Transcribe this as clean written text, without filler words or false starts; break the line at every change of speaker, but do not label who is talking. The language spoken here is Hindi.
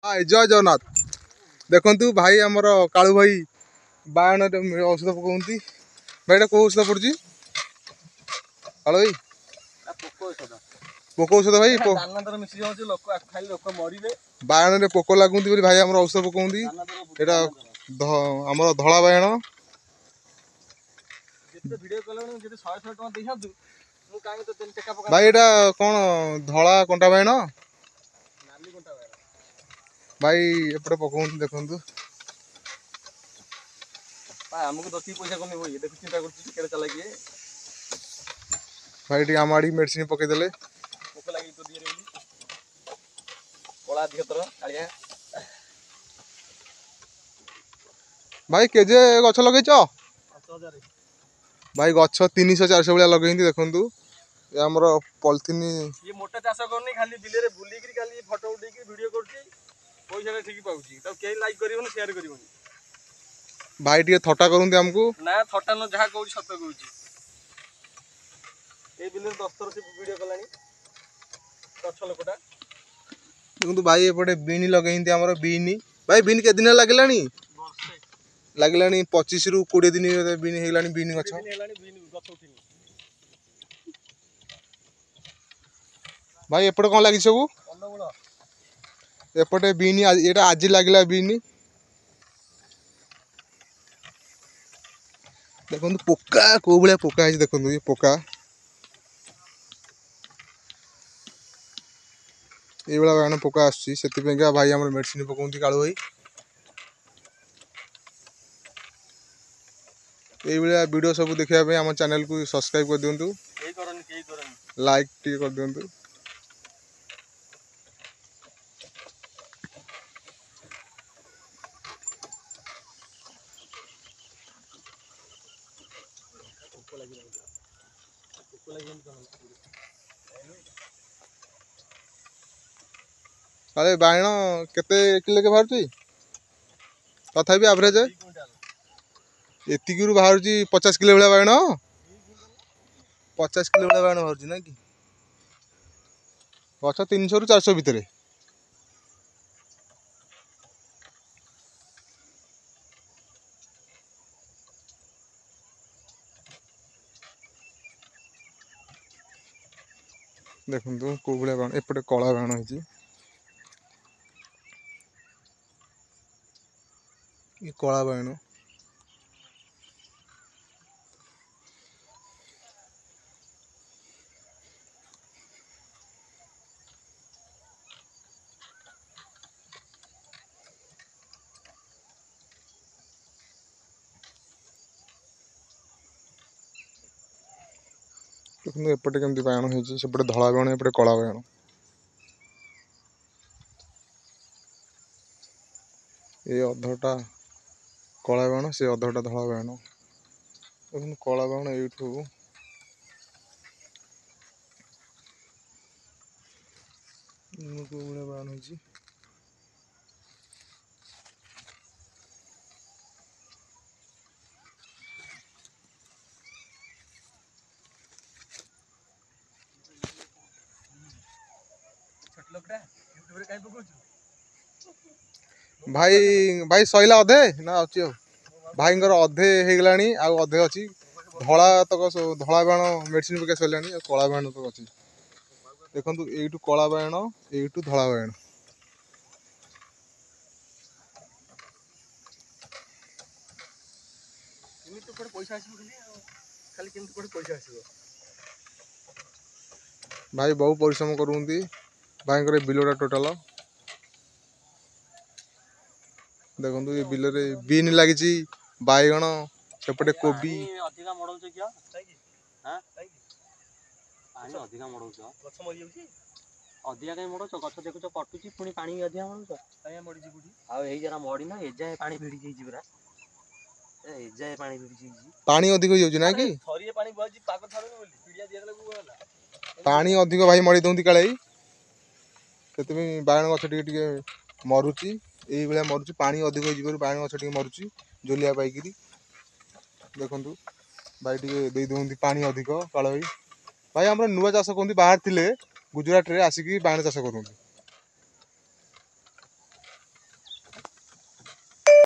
जय जगन्नाथ देखु भाई आमर कालू भाई बायन औषध पकाउंती भाई एटा कौ औषध पड़ुची कालू भाई पोक औषध भाई बायन पोक लगुंती भाई आम औषध पकाउंती एटा आमर धला बायन भाई एटा कौन धला कंटा बायन भाई एपटे पकाउंती देखु
आमको दस पैसा कमी हुई देखो चिंता कर चला
भाई टी आम आड़ी मेडिसिन पकईदे
पोक लगे तो दिए कला अधिक थर कालिया
भाई केजे गछ लगे भाई गछ 300-400 भाया लगे देखु आमर पॉलिथिन
ये मोटा चाष करनी खाली बिल बुल खाली फटो उठे वीडियो कर पैसा ठीक पाऊँ तो कहीं लाइक कर शेयर कर
भाई टे थटा करते आमको
ना थटा न जहाँ कहूँ सत कहूँ ये बिल 10 थर से वीडियो कलानी गछ लोकटा
देखो भाई एपटे बीन लगे बीन भाई बीन के दिन लगे लगे 25 ରୁ 20 दिन बीन होगा बीन गछ भाई एपटे कौन लगी सब एपटे बीन ये आज लगे बीन देखो पोका कौ भाया पोका है देखो ये पोका ये बायन पोका आसुँच भाई आम मेडिसिन पकाउंती कालू भाई ये वीडियो सब देखा आम चैनल को सब्सक्राइब कर दिंतु लाइक टी कर दिंतु अरे बायन केते किलो के बाहर तथा एवरेज एतिक बाहर 50 किलो भाया बायन 50 किलो भाया बायन बाहर ना कि गछ 300 ରୁ 400 भितर देखु कौ भाया बाण एपटे कला बाण ये कला बायन देखो एपटे केमती बायन होपटे धला बायन एपटे कला बायन ये अधटा कला बायन से अधटा धला बायन देखो कला बायन एठू बायन हो भाई भाई सैला अधे ना अच्छी भाई अधे हो गला अधे अच्छी धला तक धला बाण मेडिसिन पका सरला कला बाण तक अच्छी देखो यू कला बायन यू धला बायन भाई बहुत परिश्रम करती भाई बिलटा टोटाल देखो ये बिल बीन लगी बैगण सेपटे कोबी
अधिका कहीं मड़ो गछ देखुच कटुची पुणी पानी अधिका मड़ुच मड़ी ना एजाए पानी भिड़ी जाइए पूरा एजाए पानी भिड़ी
पानी अधिक हो जाए ना कि पानी अधिक भाई मड़ी दौंती काले से बायन गछ टे मरुची यही भाया मरुची पानी अधिक हो बायन गछ टे मरुची जोलिया पाई देखु भाई टे दौंती पानी अधिक काल भाई भाई आम नुआ चाष कहते बाहर थे गुजरात रे आसिक बायन चाष करते